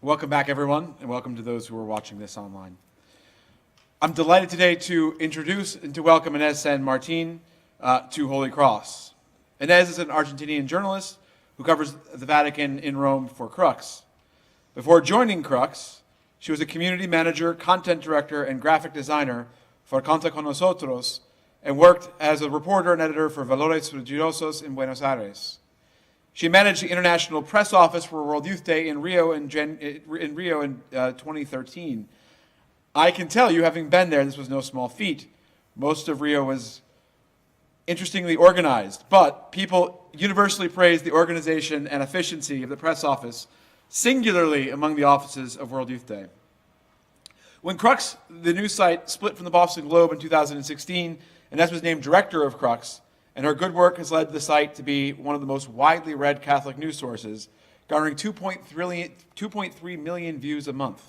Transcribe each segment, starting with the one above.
Welcome back, everyone, and welcome to those who are watching this online. I'm delighted today to introduce and to welcome Inés San Martín to Holy Cross. Inés is an Argentinian journalist who covers the Vatican in Rome for Crux. Before joining Crux, she was a community manager, content director, and graphic designer for Conta con Nosotros, and worked as a reporter and editor for Valores Religiosos in Buenos Aires. She managed the international press office for World Youth Day in Rio in 2013. I can tell you, having been there, this was no small feat. Most of Rio was interestingly organized, but people universally praised the organization and efficiency of the press office, singularly among the offices of World Youth Day. When Crux, the news site, split from the Boston Globe in 2016, Inés was named director of Crux, and her good work has led the site to be one of the most widely read Catholic news sources, garnering 2.3 million views a month.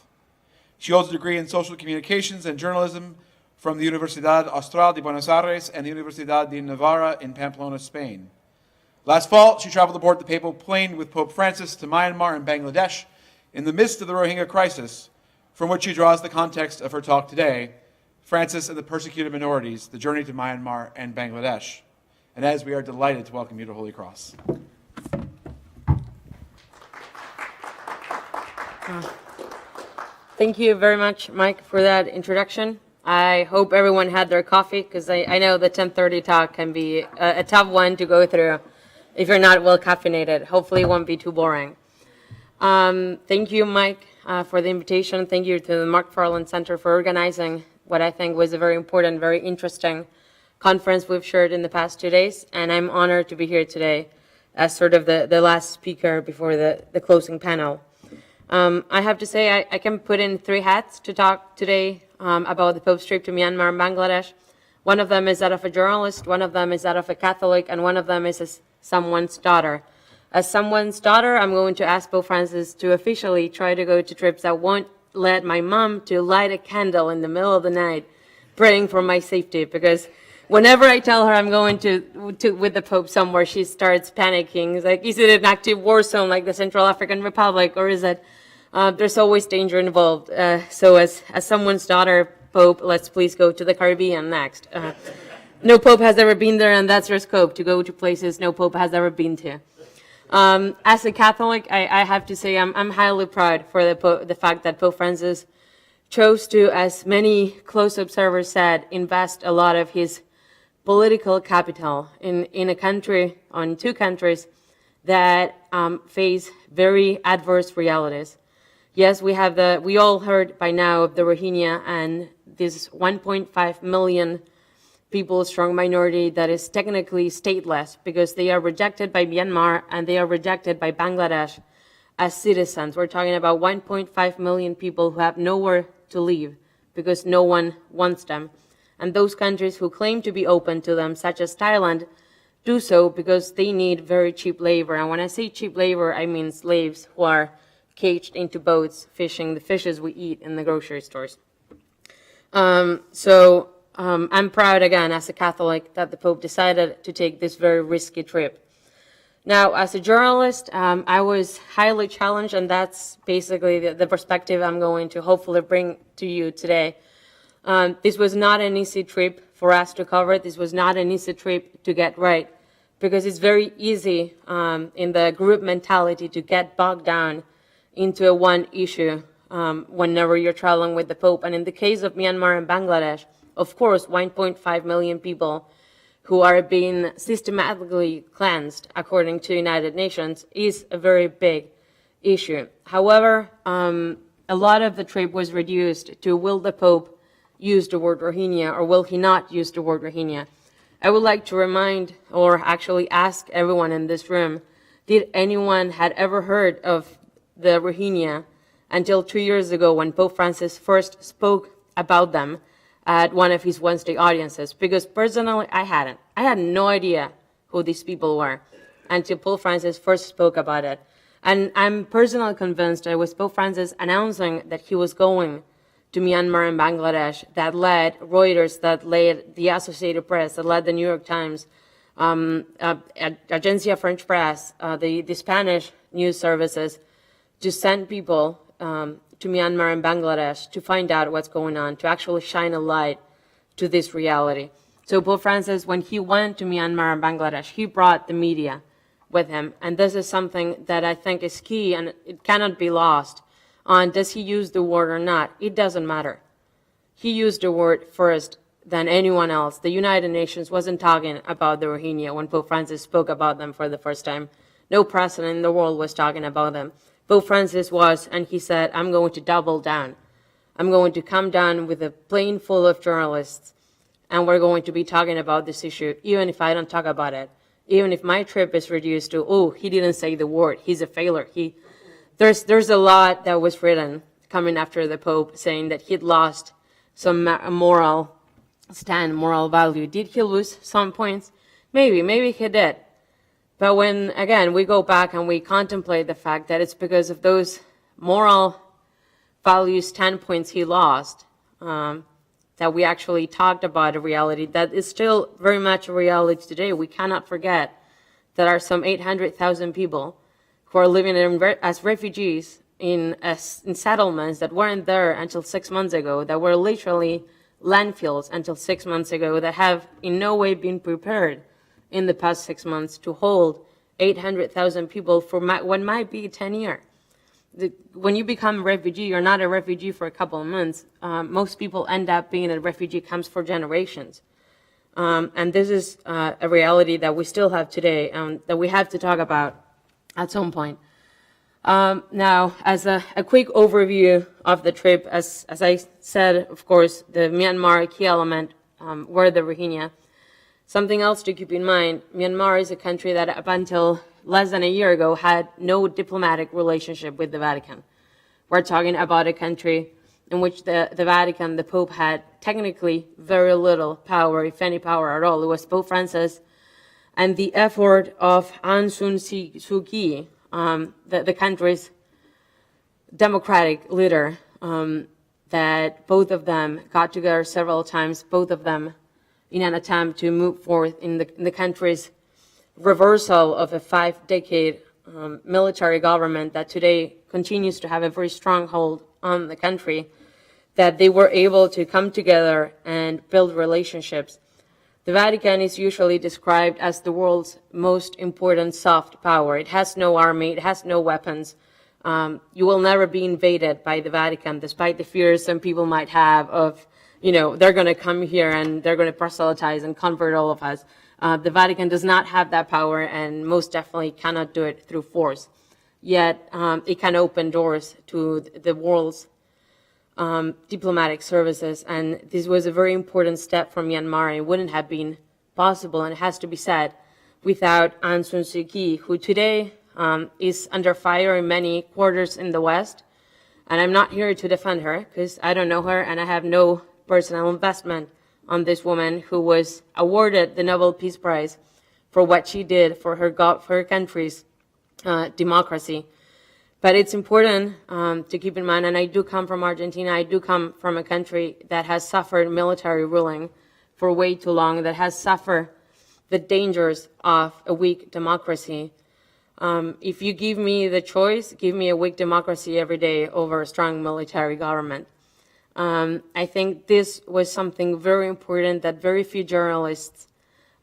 She holds a degree in social communications and journalism from the Universidad Austral de Buenos Aires and the Universidad de Navarra in Pamplona, Spain. Last fall, she traveled aboard the papal plane with Pope Francis to Myanmar and Bangladesh in the midst of the Rohingya crisis, from which she draws the context of her talk today, Francis and the Persecuted Minorities, the Journey to Myanmar and Bangladesh. And as we are delighted to welcome you to Holy Cross. Thank you very much, Mike, for that introduction. I hope everyone had their coffee, because I know the 10:30 talk can be a tough one to go through if you're not well caffeinated. Hopefully it won't be too boring. Thank you, Mike, for the invitation. Thank you to the McFarland Center for organizing what I think was a very important, very interesting conference we've shared in the past 2 days, and I'm honored to be here today as sort of the last speaker before the closing panel. I have to say I can put in 3 hats to talk today about the Pope's trip to Myanmar and Bangladesh. One of them is that of a journalist, one of them is that of a Catholic, and one of them is as someone's daughter. As someone's daughter, I'm going to ask Pope Francis to officially try to go to trips that won't let my mom to light a candle in the middle of the night praying for my safety, because whenever I tell her I'm going to with the Pope somewhere, she starts panicking. It's like, is it an active war zone like the Central African Republic, or is it, there's always danger involved. So as someone's daughter, Pope, let's please go to the Caribbean next. No Pope has ever been there, and that's your scope, to go to places no Pope has ever been to. As a Catholic, I have to say I'm highly proud for the fact that Pope Francis chose to, as many close observers said, invest a lot of his political capital in a country, on 2 countries that face very adverse realities. Yes, we all heard by now of the Rohingya and this 1.5 million people strong minority that is technically stateless because they are rejected by Myanmar and they are rejected by Bangladesh as citizens. We're talking about 1.5 million people who have nowhere to live because no one wants them. And those countries who claim to be open to them, such as Thailand, do so because they need very cheap labor. And when I say cheap labor, I mean slaves who are caged into boats fishing the fishes we eat in the grocery stores. I'm proud, again, as a Catholic, that the Pope decided to take this very risky trip. Now, as a journalist, I was highly challenged, and that's basically the perspective I'm going to hopefully bring to you today. This was not an easy trip for us to cover. This was not an easy trip to get right, because it's very easy in the group mentality to get bogged down into one issue whenever you're traveling with the Pope. And in the case of Myanmar and Bangladesh, of course, 1.5 million people who are being systematically cleansed, according to the United Nations, is a very big issue. However, a lot of the trip was reduced to, will the Pope use the word Rohingya or will he not use the word Rohingya? I would like to remind, or actually ask everyone in this room, did anyone had ever heard of the Rohingya until 2 years ago when Pope Francis first spoke about them at one of his Wednesday audiences? Because personally, I hadn't. I had no idea who these people were until Pope Francis first spoke about it. And I'm personally convinced it was Pope Francis announcing that he was going to Myanmar and Bangladesh that led Reuters, that led the Associated Press, that led the New York Times, Agencia French Press, the Spanish news services, to send people to Myanmar and Bangladesh to find out what's going on, to actually shine a light to this reality. So Pope Francis, when he went to Myanmar and Bangladesh, he brought the media with him. And this is something that I think is key, and it cannot be lost on does he use the word or not. It doesn't matter. He used the word first than anyone else. The United Nations wasn't talking about the Rohingya when Pope Francis spoke about them for the first time. No president in the world was talking about them. Pope Francis was, and he said, I'm going to double down. I'm going to come down with a plane full of journalists, and we're going to be talking about this issue, even if I don't talk about it. Even if my trip is reduced to, oh, he didn't say the word, he's a failure. There's a lot that was written coming after the Pope saying that he'd lost some moral stand, moral value. Did he lose some points? Maybe he did. But when, again, we go back and we contemplate the fact that it's because of those moral value standpoints he lost, that we actually talked about a reality that is still very much a reality today. We cannot forget that are some 800,000 people who are living as refugees in settlements that weren't there until 6 months ago, that were literally landfills until 6 months ago, that have in no way been prepared in the past 6 months to hold 800,000 people for what might be 10 years. When you become a refugee, you're not a refugee for a couple of months. Most people end up being in refugee camps for generations. And this is a reality that we still have today, that we have to talk about at some point. Now, as a quick overview of the trip, as I said, of course, the Myanmar key element were the Rohingya. Something else to keep in mind, Myanmar is a country that up until less than a year ago had no diplomatic relationship with the Vatican. We're talking about a country in which the Vatican, the Pope, had technically very little power, if any power at all. It was Pope Francis and the effort of Aung San Suu Kyi, the country's democratic leader, that both of them got together several times, both of them in an attempt to move forth in the country's reversal of a 5-decade military government that today continues to have a very strong hold on the country, that they were able to come together and build relationships. The Vatican is usually described as the world's most important soft power. It has no army, it has no weapons. You will never be invaded by the Vatican, despite the fears some people might have of, they're going to come here and they're going to proselytize and convert all of us. The Vatican does not have that power and most definitely cannot do it through force. Yet it can open doors to the world's diplomatic services, and this was a very important step for Myanmar. It wouldn't have been possible, and it has to be said, without Aung San Suu Kyi, who today is under fire in many quarters in the West. And I'm not here to defend her, because I don't know her, and I have no personal investment on this woman who was awarded the Nobel Peace Prize for what she did for her country's democracy. But it's important to keep in mind, and I do come from Argentina, I do come from a country that has suffered military ruling for way too long, that has suffered the dangers of a weak democracy. If you give me the choice, give me a weak democracy every day over a strong military government. I think this was something very important that very few journalists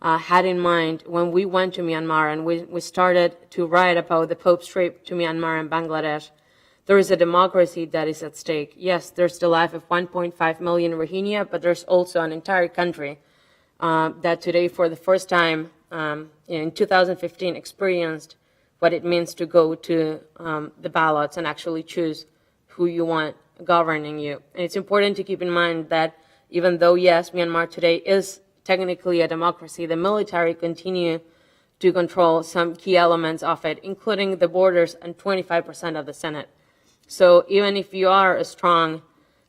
had in mind when we went to Myanmar and we started to write about the Pope's trip to Myanmar and Bangladesh. There is a democracy that is at stake. Yes, there's the life of 1.5 million Rohingya, but there's also an entire country that today, for the first time in 2015, experienced what it means to go to the ballots and actually choose who you want governing you. And it's important to keep in mind that even though, yes, Myanmar today is technically a democracy, the military continue to control some key elements of it, including the borders and 25% of the Senate. So even if you are a strong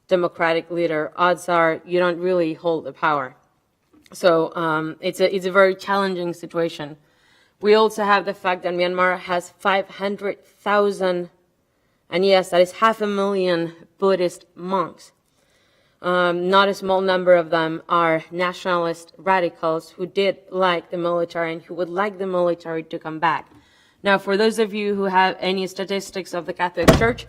democratic leader, odds are you don't really hold the power. So it's a very challenging situation. We also have the fact that Myanmar has 500,000, and yes, that is 500,000 Buddhist monks. Not a small number of them are nationalist radicals who did like the military and who would like the military to come back. Now, for those of you who have any statistics of the Catholic Church,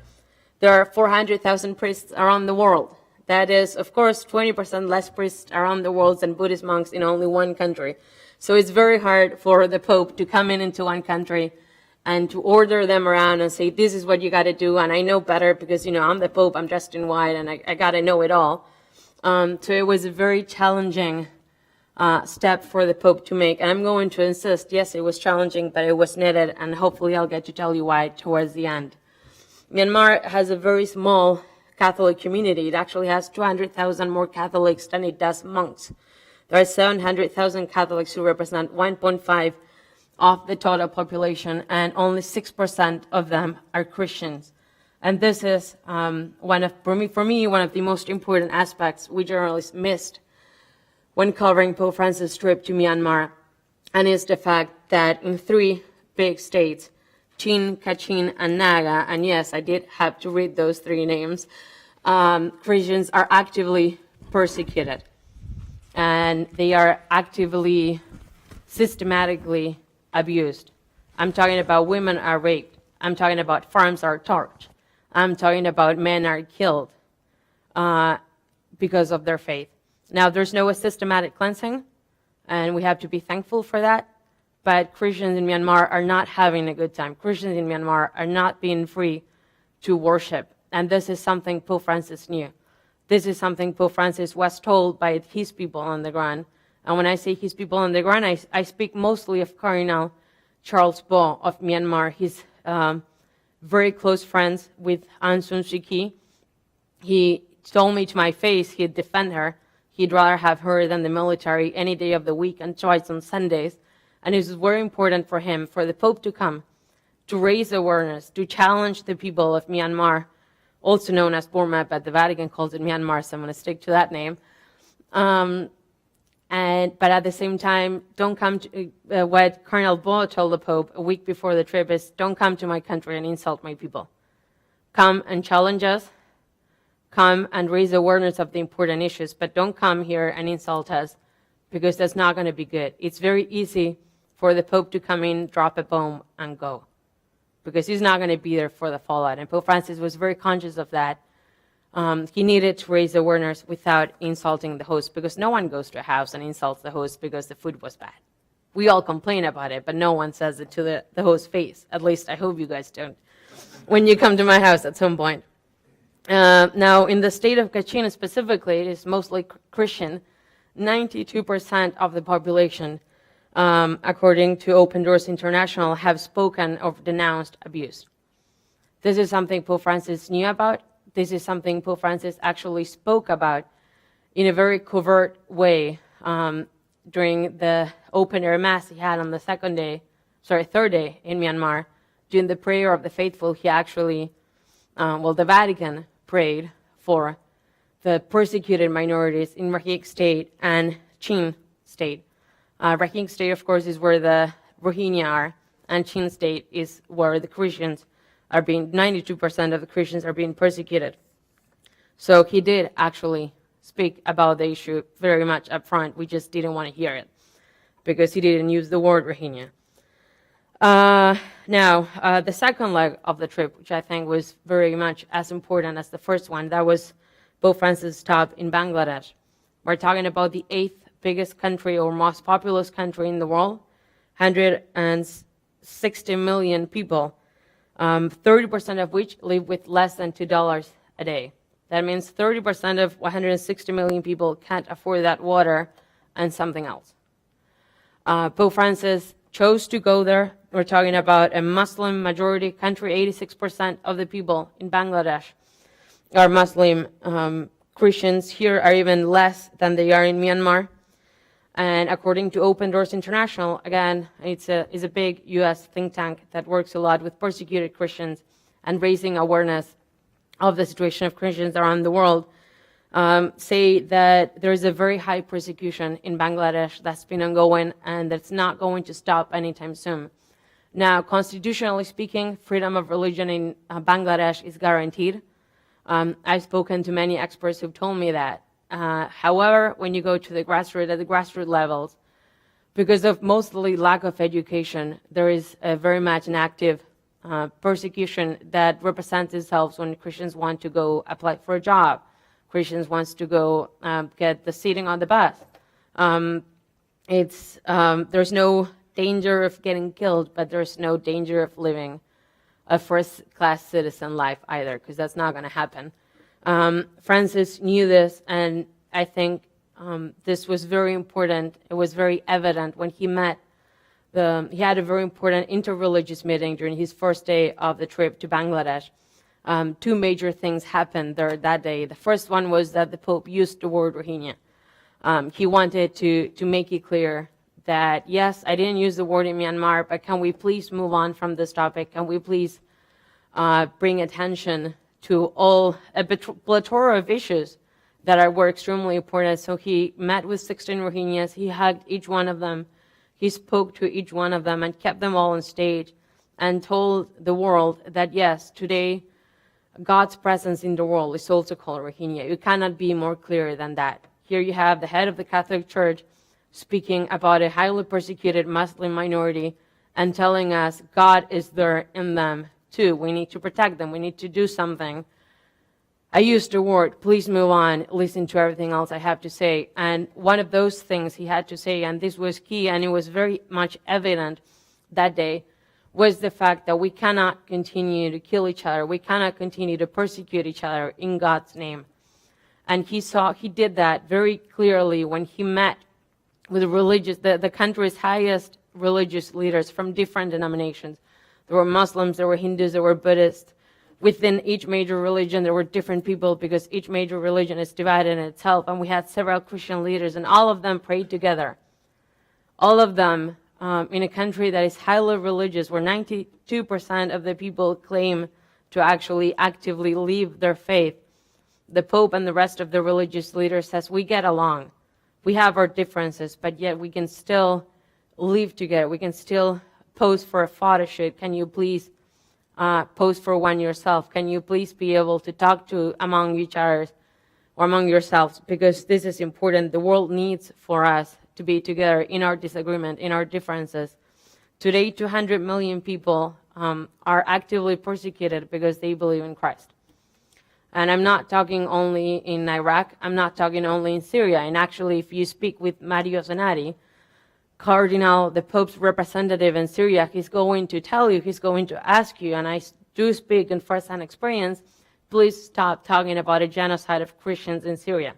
there are 400,000 priests around the world. That is, of course, 20% less priests around the world than Buddhist monks in only one country. So it's very hard for the Pope to come in into one country and to order them around and say, this is what you got to do, and I know better because, I'm the Pope, I'm dressed in white, and I got to know it all. So it was a very challenging step for the Pope to make. And I'm going to insist, yes, it was challenging, but it was needed, and hopefully I'll get to tell you why towards the end. Myanmar has a very small Catholic community. It actually has 200,000 more Catholics than it does monks. There are 700,000 Catholics who represent 1.5 of the total population, and only 6% of them are Christians. And this is for me, one of the most important aspects we journalists missed when covering Pope Francis' trip to Myanmar, and is the fact that in 3 big states, Chin, Kachin, and Naga, and yes, I did have to read those 3 names, Christians are actively persecuted. And they are actively, systematically abused. I'm talking about women are raped. I'm talking about farms are torched. I'm talking about men are killed because of their faith. Now, there's no systematic cleansing, and we have to be thankful for that. But Christians in Myanmar are not having a good time. Christians in Myanmar are not being free to worship. And this is something Pope Francis knew. This is something Pope Francis was told by his people on the ground. And when I say his people on the ground, I speak mostly of Cardinal Charles Bo of Myanmar. He's very close friends with Aung San Suu Kyi. He told me to my face he'd defend her. He'd rather have her than the military any day of the week and twice on Sundays. And it was very important for him, for the Pope to come, to raise awareness, to challenge the people of Myanmar, also known as Burma, but the Vatican calls it Myanmar, so I'm going to stick to that name. But at the same time, don't come to, what Cardinal Bo told the Pope a week before the trip is, don't come to my country and insult my people. Come and challenge us. Come and raise awareness of the important issues, but don't come here and insult us, because that's not going to be good. It's very easy for the Pope to come in, drop a bomb, and go, because he's not going to be there for the fallout. And Pope Francis was very conscious of that. He needed to raise awareness without insulting the host, because no one goes to a house and insults the host because the food was bad. We all complain about it, but no one says it to the host's face. At least I hope you guys don't, when you come to my house at some point. Now, in the state of Kachin specifically, it is mostly Christian. 92% of the population, according to Open Doors International, have spoken or denounced abuse. This is something Pope Francis knew about. This is something Pope Francis actually spoke about in a very covert way during the open-air mass he had on the third day in Myanmar. During the prayer of the faithful, he actually, the Vatican prayed for the persecuted minorities in Rakhine State and Chin State. Rakhine State, of course, is where the Rohingya are, and Chin State is where the Christians are 92% of the Christians are being persecuted. So he did actually speak about the issue very much up front. We just didn't want to hear it because he didn't use the word Rohingya. Now, the second leg of the trip, which I think was very much as important as the first one, that was Pope Francis' stop in Bangladesh. We're talking about the 8th biggest country or most populous country in the world, 160 million people, 30% of which live with less than $2 a day. That means 30% of 160 million people can't afford that water and something else. Pope Francis chose to go there. We're talking about a Muslim majority country. 86% of the people in Bangladesh are Muslim. Christians here are even less than they are in Myanmar. And according to Open Doors International, again, it's a big U.S. think tank that works a lot with persecuted Christians and raising awareness of the situation of Christians around the world, say that there is a very high persecution in Bangladesh that's been ongoing and that's not going to stop anytime soon. Now, constitutionally speaking, freedom of religion in Bangladesh is guaranteed. I've spoken to many experts who've told me that. However, when you go to the grassroots levels, because of mostly lack of education, there is very much an active persecution that represents itself when Christians want to go apply for a job, Christians wants to go get the seating on the bus. There's no danger of getting killed, but there's no danger of living a first-class citizen life either, because that's not going to happen. Francis knew this, and I think this was very important. It was very evident when he met. He had a very important interreligious meeting during his first day of the trip to Bangladesh. Two major things happened there that day. The first one was that the Pope used the word Rohingya. He wanted to make it clear that, yes, I didn't use the word in Myanmar, but can we please move on from this topic? Can we please bring attention to a plethora of issues that were extremely important? So he met with 16 Rohingyas. He hugged each one of them. He spoke to each one of them and kept them all on stage and told the world that, yes, today God's presence in the world is also called Rohingya. You cannot be more clear than that. Here you have the head of the Catholic Church speaking about a highly persecuted Muslim minority and telling us God is there in them too. We need to protect them. We need to do something. I used the word, please move on, listen to everything else I have to say. And one of those things he had to say, and this was key, and it was very much evident that day, was the fact that we cannot continue to kill each other. We cannot continue to persecute each other in God's name. And he did that very clearly when he met with the country's highest religious leaders from different denominations. There were Muslims, there were Hindus, there were Buddhists. Within each major religion, there were different people because each major religion is divided in itself. And we had several Christian leaders, and all of them prayed together. All of them in a country that is highly religious, where 92% of the people claim to actually actively live their faith. The Pope and the rest of the religious leaders says, we get along. We have our differences, but yet we can still live together. We can still pose for a photo shoot. Can you please pose for one yourself? Can you please be able to talk to among each other or among yourselves? Because this is important. The world needs for us to be together in our disagreement, in our differences. Today, 200 million people are actively persecuted because they believe in Christ. And I'm not talking only in Iraq. I'm not talking only in Syria. And actually, if you speak with Mario Zanatti, Cardinal, the Pope's representative in Syria, he's going to tell you, he's going to ask you, and I do speak in first-hand experience, please stop talking about a genocide of Christians in Syria.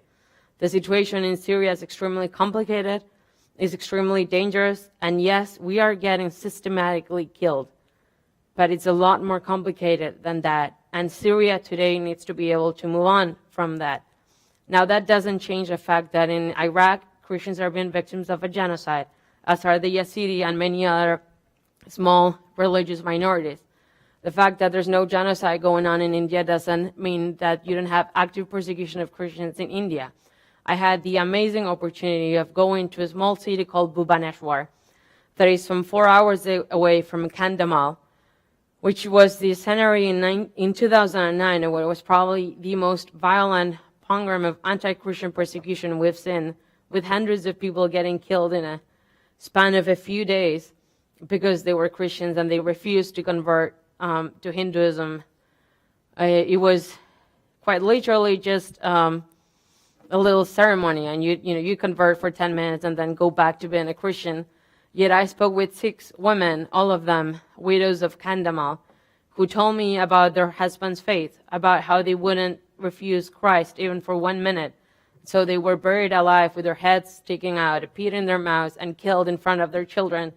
The situation in Syria is extremely complicated, is extremely dangerous, and yes, we are getting systematically killed. But it's a lot more complicated than that. And Syria today needs to be able to move on from that. Now, that doesn't change the fact that in Iraq, Christians are being victims of a genocide, as are the Yazidi and many other small religious minorities. The fact that there's no genocide going on in India doesn't mean that you don't have active persecution of Christians in India. I had the amazing opportunity of going to a small city called Bhubaneswar that is from 4 hours away from Kandhamal, which was the scenario in 2009, where it was probably the most violent pogrom of anti-Christian persecution we've seen, with hundreds of people getting killed in a span of a few days because they were Christians and they refused to convert to Hinduism. It was quite literally just a little ceremony, and you convert for 10 minutes and then go back to being a Christian. Yet I spoke with 6 women, all of them widows of Kandhamal, who told me about their husband's faith, about how they wouldn't refuse Christ even for 1 minute. So they were buried alive with their heads sticking out, a pit in their mouths, and killed in front of their children.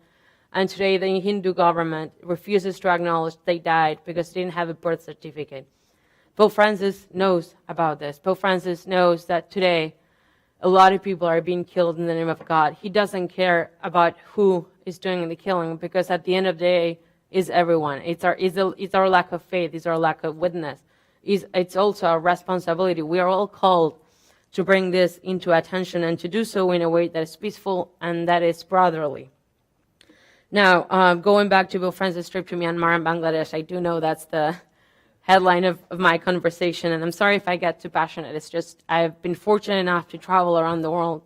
And today the Hindu government refuses to acknowledge they died because they didn't have a birth certificate. Pope Francis knows about this. Pope Francis knows that today a lot of people are being killed in the name of God. He doesn't care about who is doing the killing, because at the end of the day, it's everyone. It's our lack of faith. It's our lack of witness. It's also our responsibility. We are all called to bring this into attention and to do so in a way that is peaceful and that is brotherly. Now, going back to Pope Francis' trip to Myanmar and Bangladesh, I do know that's the headline of my conversation, and I'm sorry if I get too passionate. It's just I've been fortunate enough to travel around the world.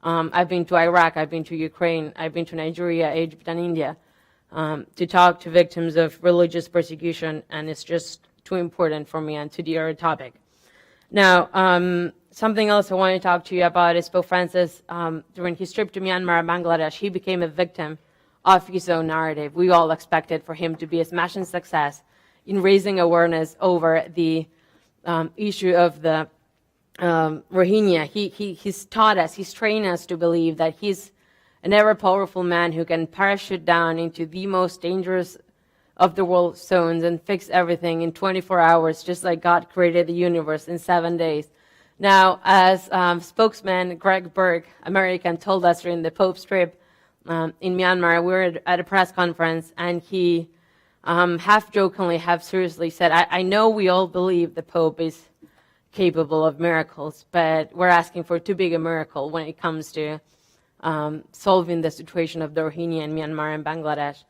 I've been to Iraq, I've been to Ukraine, I've been to Nigeria, Egypt, and India. to talk to victims of religious persecution, and it's just too important for me and to the other topic. Now, something else I want to talk to you about is Pope Francis, during his trip to Myanmar and Bangladesh, he became a victim of his own narrative. We all expected for him to be a smashing success in raising awareness over the issue of the Rohingya. He's taught us, he's trained us to believe that he's an ever-powerful man who can parachute down into the most dangerous of the world zones and fix everything in 24 hours, just like God created the universe in 7 days. Now, as spokesman Greg Burke, American, told us during the Pope's trip in Myanmar, we were at a press conference, and he half-jokingly, half-seriously said, I know we all believe the Pope is capable of miracles, but we're asking for too big a miracle when it comes to solving the situation of the Rohingya in Myanmar and Bangladesh.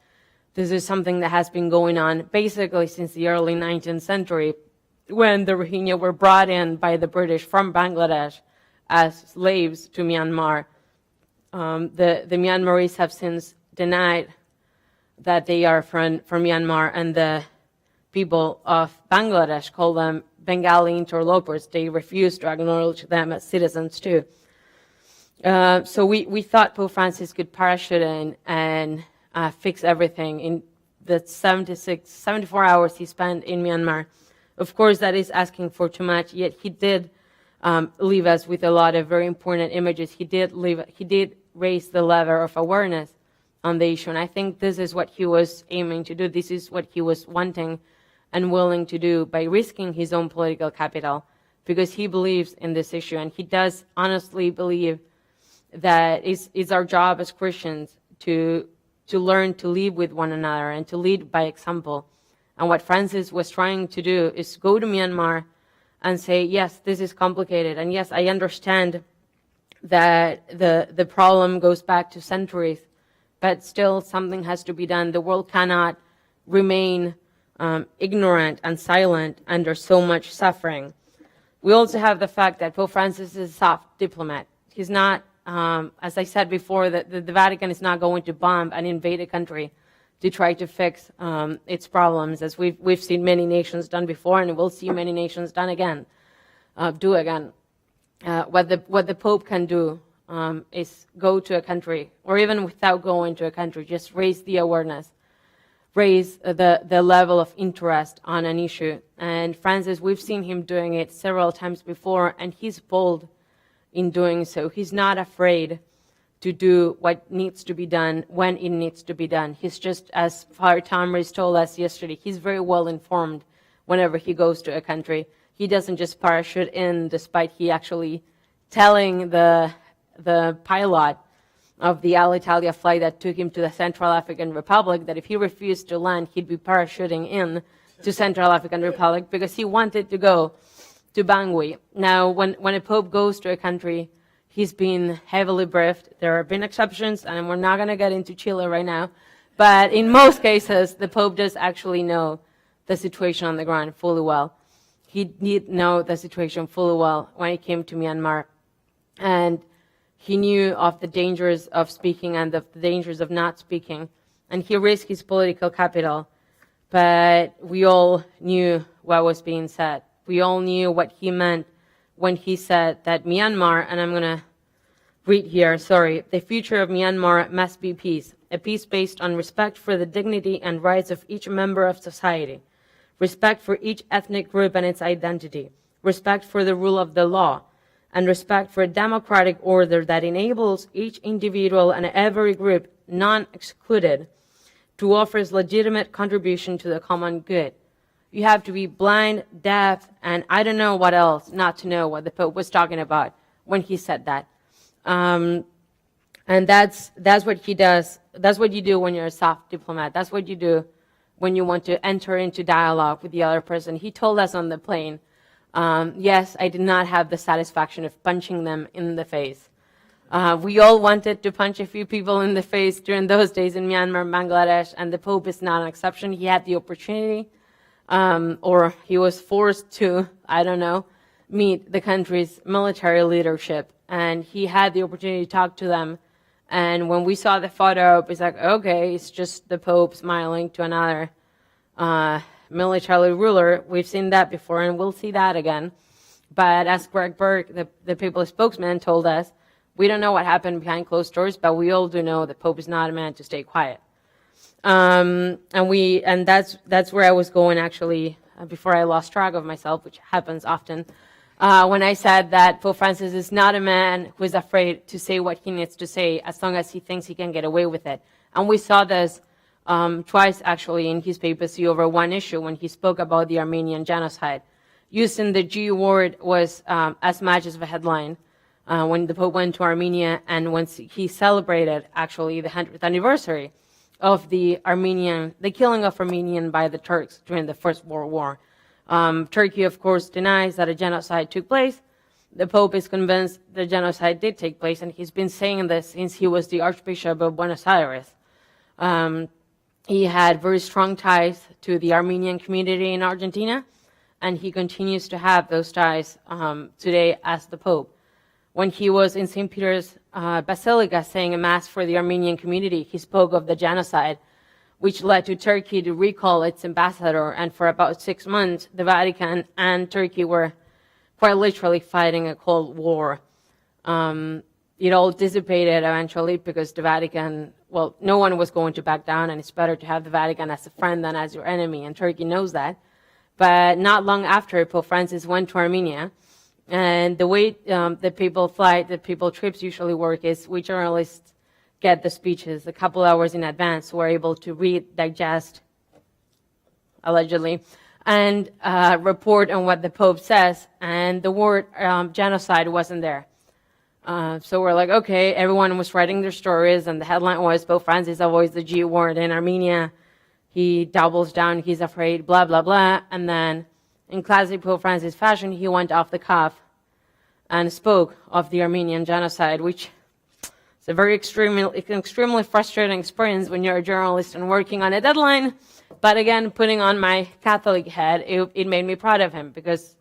This is something that has been going on basically since the early 19th century, when the Rohingya were brought in by the British from Bangladesh as slaves to Myanmar. The Myanmaris have since denied that they are from Myanmar, and the people of Bangladesh call them Bengali interlopers. They refuse to acknowledge them as citizens too. So we thought Pope Francis could parachute in and fix everything in the 74 hours he spent in Myanmar. Of course, that is asking for too much, yet he did leave us with a lot of very important images. He did raise the level of awareness on the issue, and I think this is what he was aiming to do. This is what he was wanting and willing to do by risking his own political capital, because he believes in this issue, and he does honestly believe that it's our job as Christians to learn to live with one another and to lead by example. And what Francis was trying to do is go to Myanmar and say, yes, this is complicated, and yes, I understand that the problem goes back to centuries, but still something has to be done. The world cannot remain ignorant and silent under so much suffering. We also have the fact that Pope Francis is a soft diplomat. He's not, as I said before, that the Vatican is not going to bomb and invade a country to try to fix its problems, as we've seen many nations done before, and we'll see many nations do again. What the Pope can do is go to a country, or even without going to a country, just raise the awareness, raise the level of interest on an issue. And Francis, we've seen him doing it several times before, and he's bold in doing so. He's not afraid to do what needs to be done when it needs to be done. He's just, as Father Tomris told us yesterday, he's very well informed whenever he goes to a country. He doesn't just parachute in, despite he actually telling the pilot of the Alitalia flight that took him to the Central African Republic that if he refused to land, he'd be parachuting in to Central African Republic, because he wanted to go to Bangui. Now, when a Pope goes to a country, he's been heavily briefed. There have been exceptions, and we're not going to get into Chile right now. But in most cases, the Pope does actually know the situation on the ground fully well. He did know the situation fully well when he came to Myanmar. And he knew of the dangers of speaking and the dangers of not speaking. And he risked his political capital. But we all knew what was being said. We all knew what he meant when he said that Myanmar, and I'm going to read here, the future of Myanmar must be peace, a peace based on respect for the dignity and rights of each member of society, respect for each ethnic group and its identity, respect for the rule of the law, and respect for a democratic order that enables each individual and every group, non-excluded, to offer its legitimate contribution to the common good. You have to be blind, deaf, and I don't know what else not to know what the Pope was talking about when he said that. And that's what he does. That's what you do when you're a soft diplomat. That's what you do when you want to enter into dialogue with the other person. He told us on the plane, yes, I did not have the satisfaction of punching them in the face. We all wanted to punch a few people in the face during those days in Myanmar and Bangladesh, and the Pope is not an exception. He had the opportunity, or he was forced to, meet the country's military leadership, and he had the opportunity to talk to them And when we saw the photo, it's like, okay, it's just the Pope smiling to another military ruler. We've seen that before, and we'll see that again. But as Greg Burke, the papal spokesman, told us, we don't know what happened behind closed doors, but we all do know the Pope is not a man to stay quiet. And that's where I was going actually before I lost track of myself, which happens often. When I said that Pope Francis is not a man who is afraid to say what he needs to say as long as he thinks he can get away with it. And we saw this twice actually in his papacy over one issue when he spoke about the Armenian genocide. Using the G word was as much as the headline when the Pope went to Armenia and once he celebrated actually the 100th anniversary of the killing of Armenian by the Turks during the First World War. Turkey, of course, denies that a genocide took place. The Pope is convinced the genocide did take place, and he's been saying this since he was the Archbishop of Buenos Aires. He had very strong ties to the Armenian community in Argentina, and he continues to have those ties today as the Pope. When he was in St. Peter's Basilica saying a mass for the Armenian community, he spoke of the genocide, which led to Turkey to recall its ambassador. And for about 6 months, the Vatican and Turkey were quite literally fighting a Cold War. It all dissipated eventually because the Vatican, well, no one was going to back down, and it's better to have the Vatican as a friend than as your enemy, and Turkey knows that. But not long after, Pope Francis went to Armenia, and the way the papal trips usually work is we journalists get the speeches a couple hours in advance. We're able to read, digest, allegedly, and report on what the Pope says. And the word genocide wasn't there. So we're like, okay, everyone was writing their stories, and the headline was Pope Francis avoids the G word in Armenia. He doubles down, he's afraid, blah, blah, blah. And then in classic Pope Francis fashion, he went off the cuff and spoke of the Armenian genocide, which is a very extremely frustrating experience when you're a journalist and working on a deadline. But again, putting on my Catholic hat, it made me proud of him because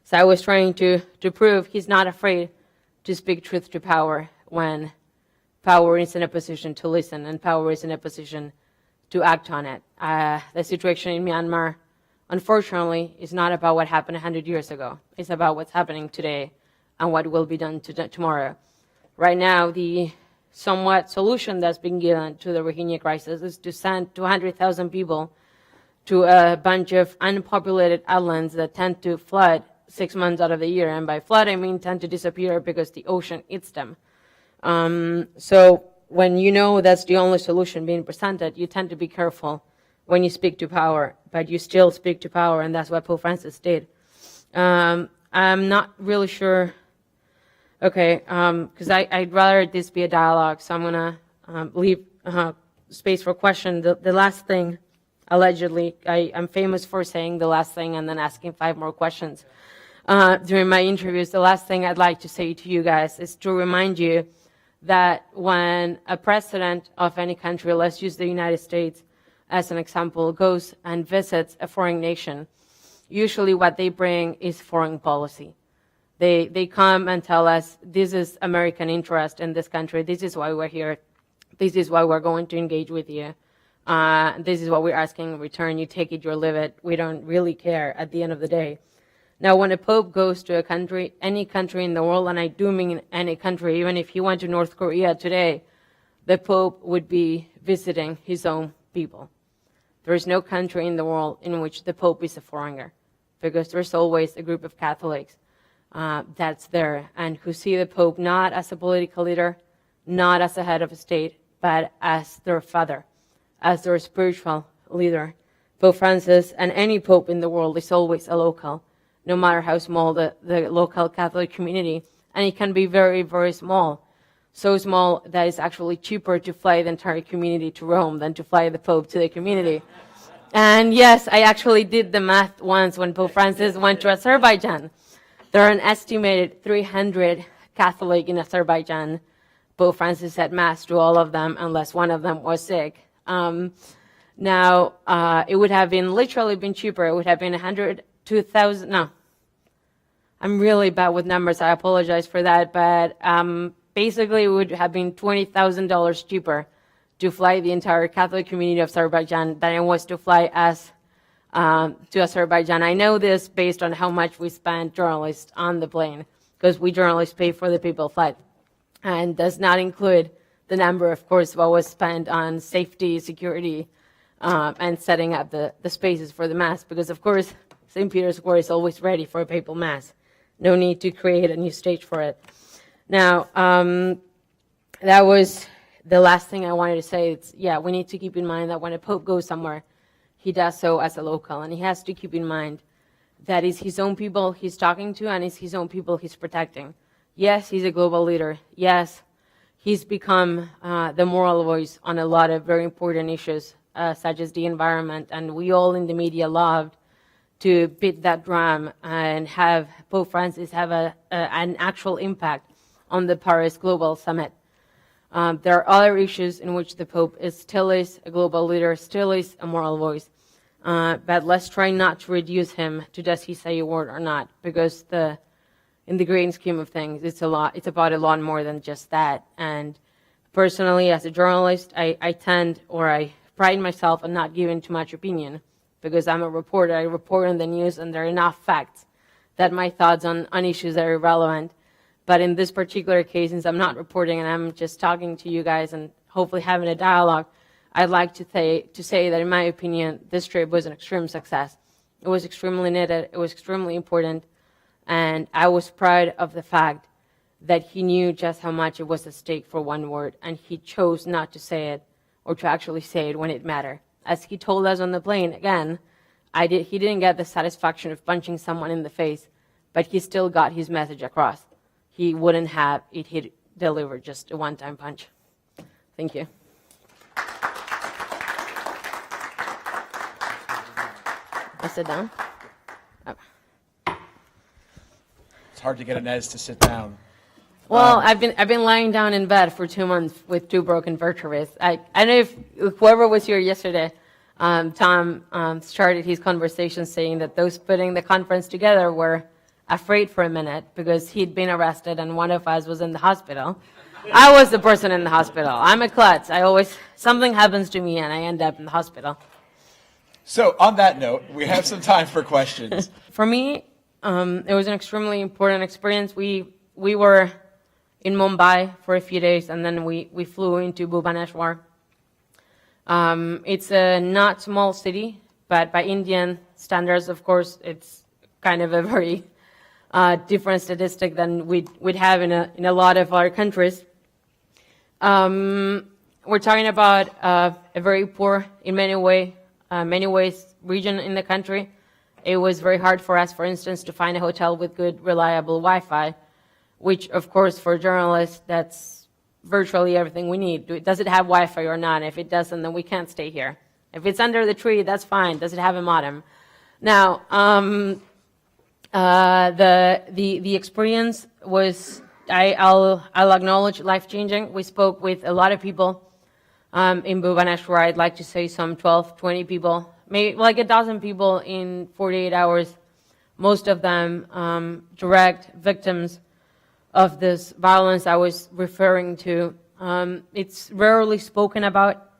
so I was trying to prove he's not afraid to speak truth to power when power is in a position to listen and power is in a position to act on it. The situation in Myanmar, unfortunately, is not about what happened 100 years ago. It's about what's happening today and what will be done tomorrow. Right now, the somewhat solution that's been given to the Rohingya crisis is to send 200,000 people to a bunch of unpopulated islands that tend to flood 6 months out of the year. And by flood, I mean tend to disappear because the ocean eats them. So when you know that's the only solution being presented, you tend to be careful when you speak to power, but you still speak to power, and that's what Pope Francis did. I'm not really sure, okay, because I'd rather this be a dialogue, so I'm going to leave space for question. The last thing, allegedly, I'm famous for saying the last thing and then asking 5 more questions during my interviews. The last thing I'd like to say to you guys is to remind you that when a president of any country, let's use the United States as an example, goes and visits a foreign nation, usually what they bring is foreign policy. They come and tell us, this is American interest in this country, this is why we're here, this is why we're going to engage with you, this is what we're asking in return, you take it, you live it, we don't really care at the end of the day. Now, when a pope goes to a country, any country in the world, and I do mean any country, even if he went to North Korea today, the pope would be visiting his own people. There is no country in the world in which the pope is a foreigner, because there's always a group of Catholics that's there and who see the pope not as a political leader, not as a head of a state, but as their father, as their spiritual leader. Pope Francis and any pope in the world is always a local, no matter how small the local Catholic community. And it can be very, very small. So small that it's actually cheaper to fly the entire community to Rome than to fly the Pope to the community. And yes, I actually did the math once when Pope Francis went to Azerbaijan. There are an estimated 300 Catholic in Azerbaijan. Pope Francis said mass to all of them unless one of them was sick. Now, it would have literally been cheaper. It would have been 100, 2,000, no. I'm really bad with numbers, I apologize for that, but basically it would have been $20,000 cheaper to fly the entire Catholic community of Azerbaijan than it was to fly us to Azerbaijan. I know this based on how much we spend journalists on the plane, because we journalists pay for the people flight, and does not include the number, of course, what was spent on safety, security, and setting up the spaces for the mass, because of course St. Peter's Square is always ready for a papal mass. No need to create a new stage for it. Now, that was the last thing I wanted to say. It's, yeah, we need to keep in mind that when a pope goes somewhere, he does so as a local, and he has to keep in mind that it's his own people he's talking to, and it's his own people he's protecting. Yes, he's a global leader. Yes, he's become the moral voice on a lot of very important issues, such as the environment, and we all in the media loved to beat that drum and have Pope Francis have an actual impact on the Paris Global Summit. There are other issues in which the Pope still is a global leader, still is a moral voice, but let's try not to reduce him to does he say a word or not, because in the grand scheme of things, it's about a lot more than just that. And personally, as a journalist, I pride myself on not giving too much opinion, because I'm a reporter. I report on the news, and there are enough facts that my thoughts on issues that are irrelevant. But in this particular case, since I'm not reporting and I'm just talking to you guys and hopefully having a dialogue, I'd like to say that in my opinion, this trip was an extreme success. It was extremely needed. It was extremely important. And I was proud of the fact that he knew just how much it was at stake for one word, and he chose not to say it, or to actually say it when it mattered. As he told us on the plane, again, he didn't get the satisfaction of punching someone in the face, but he still got his message across. He wouldn't have it he'd delivered just a one-time punch. Thank you. I sit down? Oh. It's hard to get Inés to sit down. Well, I've been lying down in bed for 2 months with 2 broken vertebrae. I know if whoever was here yesterday, Tom started his conversation saying that those putting the conference together were afraid for a minute because he'd been arrested and one of us was in the hospital. I was the person in the hospital. I'm a klutz. Something happens to me and I end up in the hospital. So on that note, we have some time for questions. For me, it was an extremely important experience. We were in Mumbai for a few days, and then we flew into Bhubaneswar. It's a not small city, but by Indian standards, of course, it's kind of a very different statistic than we'd have in a lot of our countries. We're talking about a very poor, in many ways, region in the country. It was very hard for us, for instance, to find a hotel with good, reliable Wi-Fi, which, of course, for journalists, that's virtually everything we need. Does it have Wi-Fi or not? If it doesn't, then we can't stay here. If it's under the tree, that's fine. Does it have a modem? Now, the experience was, I'll acknowledge, life-changing. We spoke with a lot of people in Bhubaneswar. I'd like to say some 12, 20 people, maybe like a dozen people in 48 hours, most of them direct victims of this violence I was referring to. It's rarely spoken about,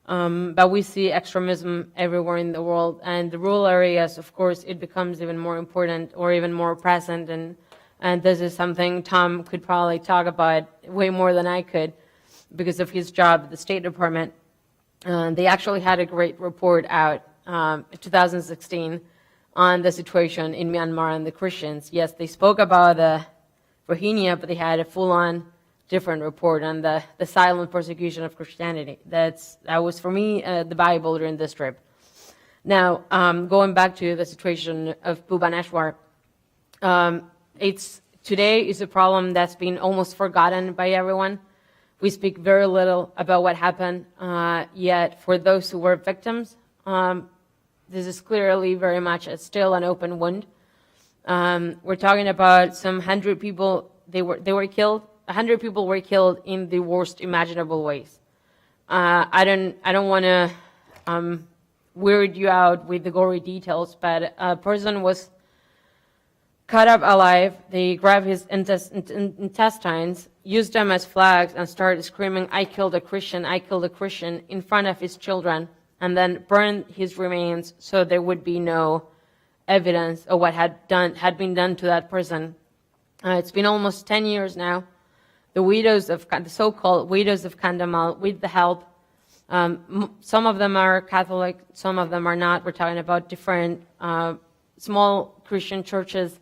but we see extremism everywhere in the world. And the rural areas, of course, it becomes even more important or even more present. And this is something Tom could probably talk about way more than I could because of his job at the State Department. They actually had a great report out in 2016 on the situation in Myanmar and the Christians. Yes, they spoke about the Rohingya, but they had a full-on different report on the silent persecution of Christianity. That was, for me, the Bible during this trip. Now, going back to the situation of Bhubaneswar, today is a problem that's been almost forgotten by everyone. We speak very little about what happened, yet for those who were victims, this is clearly very much still an open wound. We're talking about some 100 people. They were killed. 100 people were killed in the worst imaginable ways. I don't want to weird you out with the gory details, but a person was cut up alive. They grabbed his intestines, use them as flags and start screaming, "I killed a Christian, I killed a Christian," in front of his children, and then burn his remains so there would be no evidence of what had been done to that person. It's been almost 10 years now. The so-called widows of Kandahar, with the help, some of them are Catholic, some of them are not. We're talking about different small Christian churches.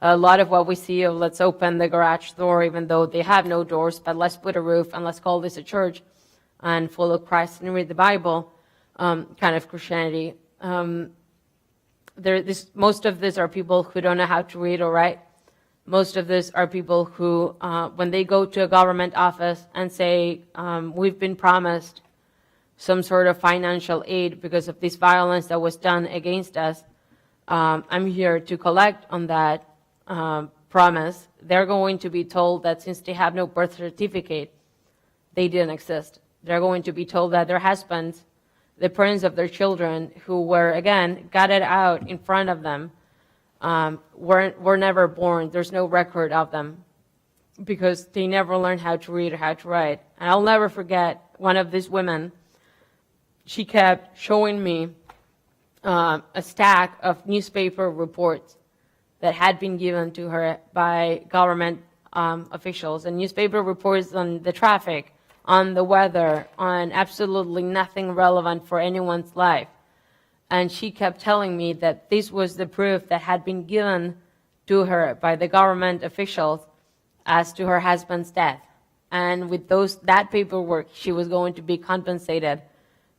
A lot of what we see of let's open the garage door, even though they have no doors, but let's put a roof and let's call this a church and follow Christ and read the Bible, kind of Christianity. Most of these are people who don't know how to read or write. Most of these are people who, when they go to a government office and say, we've been promised some sort of financial aid because of this violence that was done against us, I'm here to collect on that promise, they're going to be told that since they have no birth certificate, they didn't exist. They're going to be told that their husbands, the parents of their children, who were, again, gutted out in front of them, were never born. There's no record of them because they never learned how to read or how to write. And I'll never forget one of these women. She kept showing me a stack of newspaper reports that had been given to her by government officials, and newspaper reports on the traffic, on the weather, on absolutely nothing relevant for anyone's life. And she kept telling me that this was the proof that had been given to her by the government officials as to her husband's death. And with that paperwork, she was going to be compensated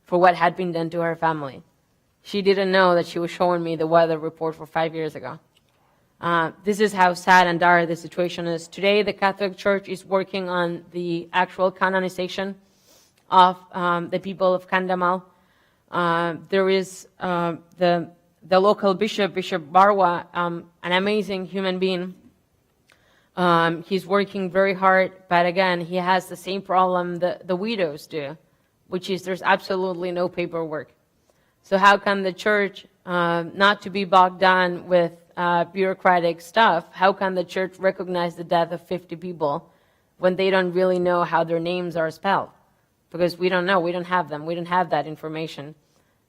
for what had been done to her family. She didn't know that she was showing me the weather report for 5 years ago. This is how sad and dire the situation is. Today, the Catholic Church is working on the actual canonization of the people of Kandahar. There is the local bishop, Bishop Barwa, an amazing human being. He's working very hard, but again, he has the same problem the widows do, which is there's absolutely no paperwork. So how can the church, not to be bogged down with bureaucratic stuff, how can the church recognize the death of 50 people when they don't really know how their names are spelled? Because we don't know, we don't have them, we don't have that information.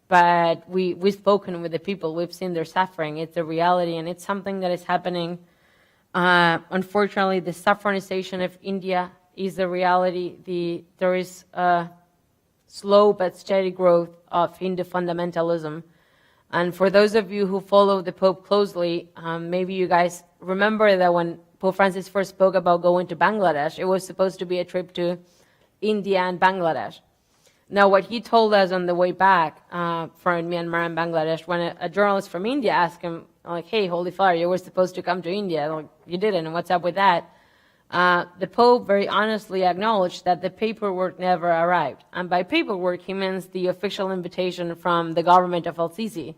But we've spoken with the people, we've seen their suffering, it's a reality, and it's something that is happening. Unfortunately, the saffronization of India is the reality. There is a slow but steady growth of Hindu fundamentalism. And for those of you who follow the Pope closely, maybe you guys remember that when Pope Francis first spoke about going to Bangladesh, it was supposed to be a trip to India and Bangladesh. Now, what he told us on the way back from Myanmar and Bangladesh, when a journalist from India asked him, like, hey, Holy Father, you were supposed to come to India. Like, you didn't, and what's up with that? The Pope very honestly acknowledged that the paperwork never arrived. And by paperwork, he means the official invitation from the government of El-Sisi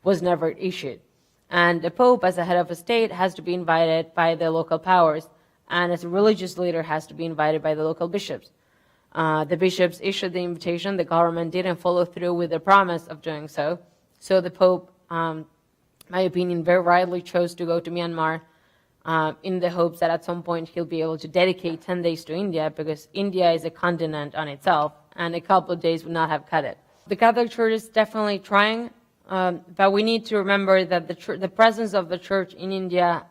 was never issued. And the Pope, as a head of a state, has to be invited by the local powers, and as a religious leader, has to be invited by the local bishops. The bishops issued the invitation. The government didn't follow through with the promise of doing so. So the Pope, my opinion, very rightly chose to go to Myanmar in the hopes that at some point he'll be able to dedicate 10 days to India, because India is a continent on itself, and a couple of days would not have cut it. The Catholic Church is definitely trying, but we need to remember that the presence of the Church in India,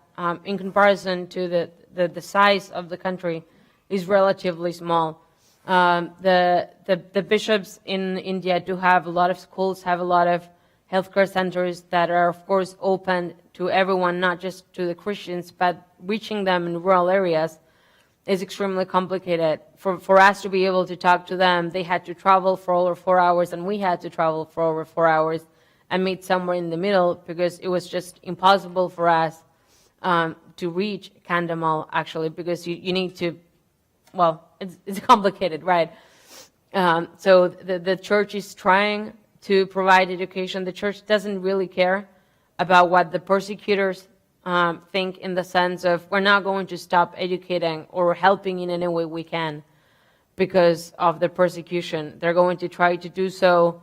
in comparison to the size of the country, is relatively small. The bishops in India do have a lot of schools, have a lot of healthcare centers that are, of course, open to everyone, not just to the Christians, but reaching them in rural areas is extremely complicated. For us to be able to talk to them, they had to travel for over 4 hours, and we had to travel for over 4 hours and meet somewhere in the middle, because it was just impossible for us to reach Kandahar, actually, because you need to, well, it's complicated, right? So the church is trying to provide education. The church doesn't really care about what the persecutors think, in the sense of we're not going to stop educating or helping in any way we can because of the persecution. They're going to try to do so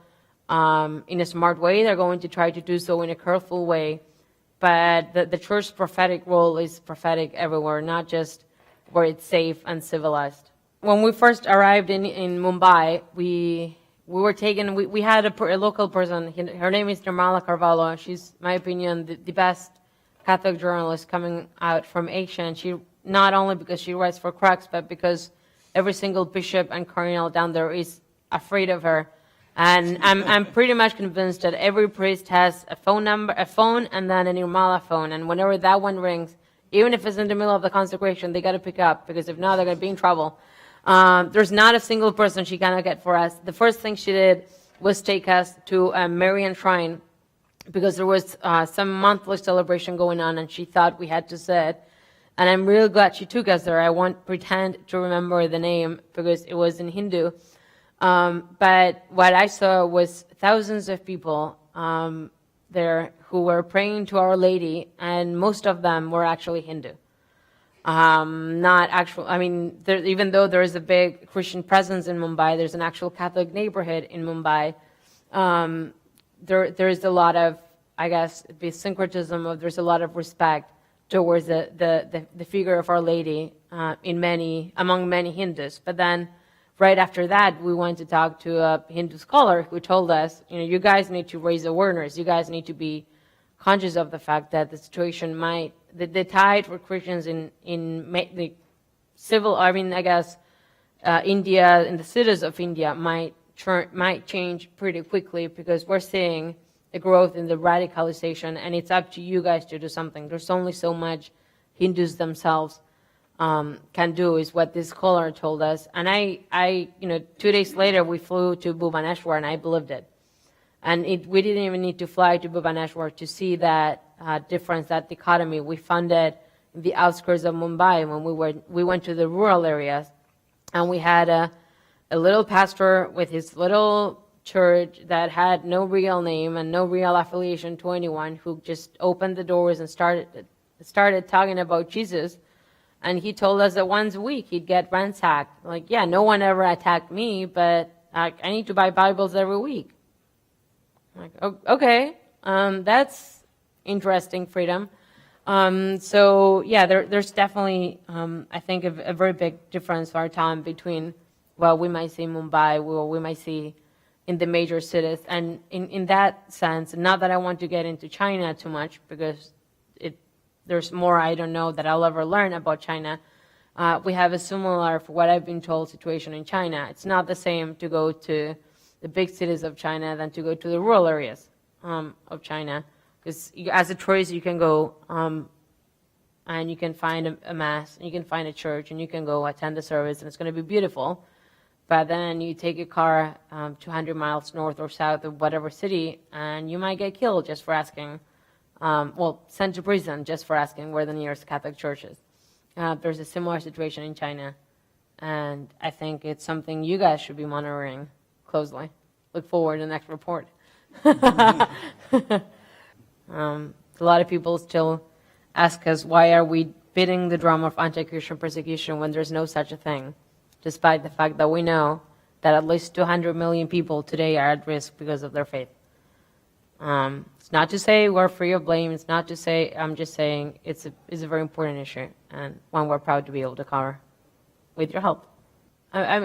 in a smart way. They're going to try to do so in a careful way. But the church's prophetic role is prophetic everywhere, not just where it's safe and civilized. When we first arrived in Mumbai, we were taken, we had a local person, her name is Nirmala Carvalho. She's, in my opinion, the best Catholic journalist coming out from Asia. And she, not only because she writes for Crux, but because every single bishop and cardinal down there is afraid of her. And I'm pretty much convinced that every priest has a phone, and then a Nirmala phone. And whenever that one rings, even if it's in the middle of the consecration, they got to pick up, because if not, they're going to be in trouble. There's not a single person she cannot get for us. The first thing she did was take us to a Marian shrine, because there was some monthly celebration going on, and she thought we had to sit. And I'm really glad she took us there. I won't pretend to remember the name, because it was in Hindu. But what I saw was thousands of people there who were praying to Our Lady, and most of them were actually Hindu. Not actual, I mean, even though there is a big Christian presence in Mumbai, there's an actual Catholic neighborhood in Mumbai. There is a lot of, I guess, the syncretism of, there's a lot of respect towards the figure of Our Lady among many Hindus. But then right after that, we went to talk to a Hindu scholar who told us, you guys need to raise awareness. You guys need to be conscious of the fact that the situation might, the tide for Christians in the civil, India, in the cities of India might change pretty quickly, because we're seeing a growth in the radicalization, and it's up to you guys to do something. There's only so much Hindus themselves can do, is what this scholar told us. And I 2 days later, we flew to Bhubaneswar, and I believed it. And we didn't even need to fly to Bhubaneswar to see that difference, that dichotomy. We found it in the outskirts of Mumbai when we went to the rural areas, and we had a little pastor with his little church that had no real name and no real affiliation to anyone, who just opened the doors and started talking about Jesus. And he told us that once a week he'd get ransacked. Like, yeah, no one ever attacked me, but I need to buy Bibles every week. Like, okay, that's interesting freedom. So yeah, there's definitely, I think, a very big difference for our time between what we might see in Mumbai, what we might see in the major cities. And in that sense, not that I want to get into China too much, because there's more I don't know that I'll ever learn about China. We have a similar, for what I've been told, situation in China. It's not the same to go to the big cities of China than to go to the rural areas of China. Because as a tourist, you can go and you can find a mass, and you can find a church, and you can go attend the service, and it's going to be beautiful. But then you take a car 200 miles north or south of whatever city, and you might get killed just for asking, sent to prison just for asking where the nearest Catholic church is. There's a similar situation in China, and I think it's something you guys should be monitoring closely. Look forward to the next report. A lot of people still ask us, why are we beating the drum of anti-Christian persecution when there's no such a thing, despite the fact that we know that at least 200 million people today are at risk because of their faith. It's not to say we're free of blame. It's not to say, I'm just saying it's a very important issue, and one we're proud to be able to cover with your help. I've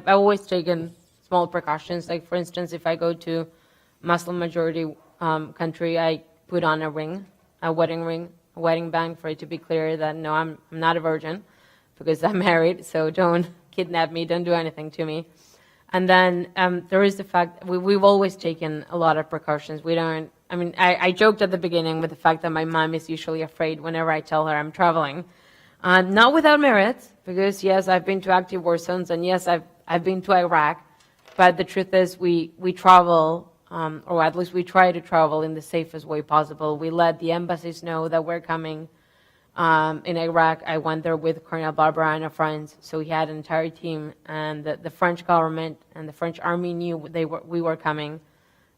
always taken small precautions. Like, for instance, if I go to Muslim majority country, I put on a wedding band, for it to be clear that no, I'm not a virgin, because I'm married, so don't kidnap me, don't do anything to me. And then there is the fact we've always taken a lot of precautions. I joked at the beginning with the fact that my mom is usually afraid whenever I tell her I'm traveling. Not without merit, because yes, I've been to active war zones, and yes, I've been to Iraq. But the truth is, we travel, or at least we try to travel in the safest way possible. We let the embassies know that we're coming. In Iraq, I went there with Colonel Barbara and a friend, so we had an entire team, and the French government and the French army knew we were coming.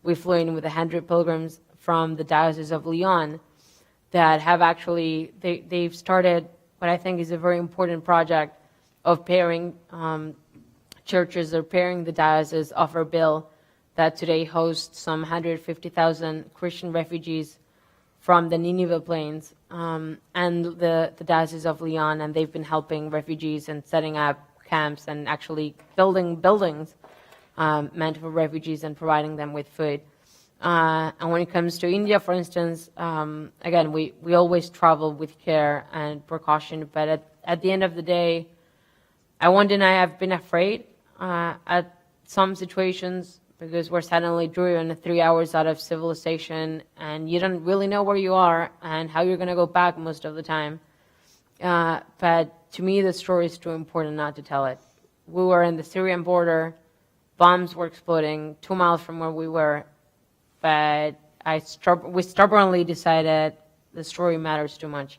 We flew in with 100 pilgrims from the Diocese of Lyon that have actually, they've started what I think is a very important project of pairing churches, or pairing the diocese of Erbil that today hosts some 150,000 Christian refugees from the Nineveh Plains and the Diocese of Lyon, and they've been helping refugees and setting up camps and actually building buildings meant for refugees and providing them with food. And when it comes to India, for instance, again, we always travel with care and precaution, but at the end of the day, I won't deny I've been afraid at some situations, because we're suddenly driven 3 hours out of civilization and you don't really know where you are and how you're going to go back most of the time. But to me, the story is too important not to tell it. We were in the Syrian border, bombs were exploding 2 miles from where we were, but we stubbornly decided the story matters too much.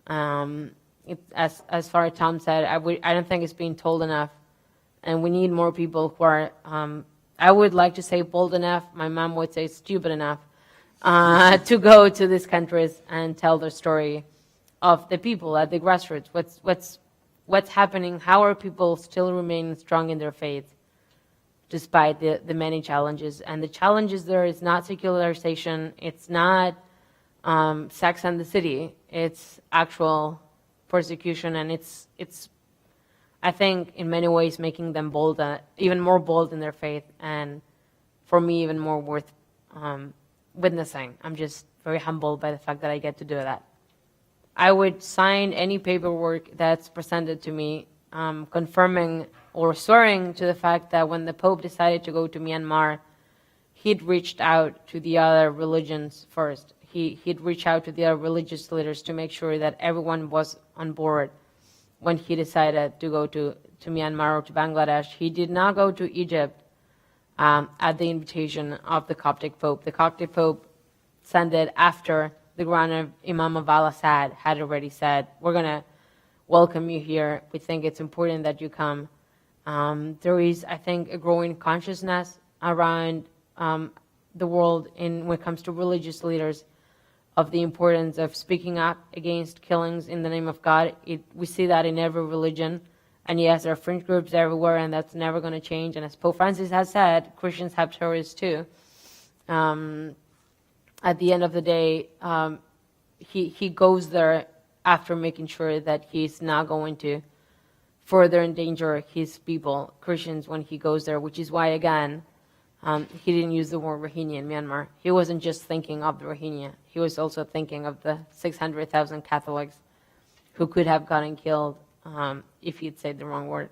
As far as Tom said, I don't think it's being told enough, and we need more people who are I would like to say bold enough, my mom would say stupid enough, to go to these countries and tell the story of the people at the grassroots. What's happening? How are people still remaining strong in their faith despite the many challenges? And the challenges there is not secularization, it's not Sex and the City, it's actual persecution, and it's I think in many ways making them bold, even more bold in their faith, and for me even more worth witnessing. I'm just very humbled by the fact that I get to do that. I would sign any paperwork that's presented to me confirming or swearing to the fact that when the Pope decided to go to Myanmar, he'd reached out to the other religions first. He'd reach out to the other religious leaders to make sure that everyone was on board. When he decided to go to Myanmar or to Bangladesh, he did not go to Egypt at the invitation of the Coptic Pope. The Coptic Pope sent it after the Grand Imam of Al-Assad had already said, we're going to welcome you here. We think it's important that you come. There is, I think, a growing consciousness around the world when it comes to religious leaders of the importance of speaking up against killings in the name of God. We see that in every religion. And yes, there are fringe groups everywhere, and that's never going to change. And as Pope Francis has said, Christians have terrorists too. At the end of the day, he goes there after making sure that he's not going to further endanger his people, Christians, when he goes there, which is why, again, he didn't use the word Rohingya in Myanmar. He wasn't just thinking of the Rohingya. He was also thinking of the 600,000 Catholics who could have gotten killed if he'd said the wrong word.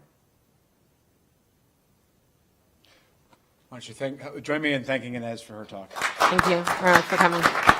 Why don't you join me in thanking Inés for her talk. Thank you very much for coming.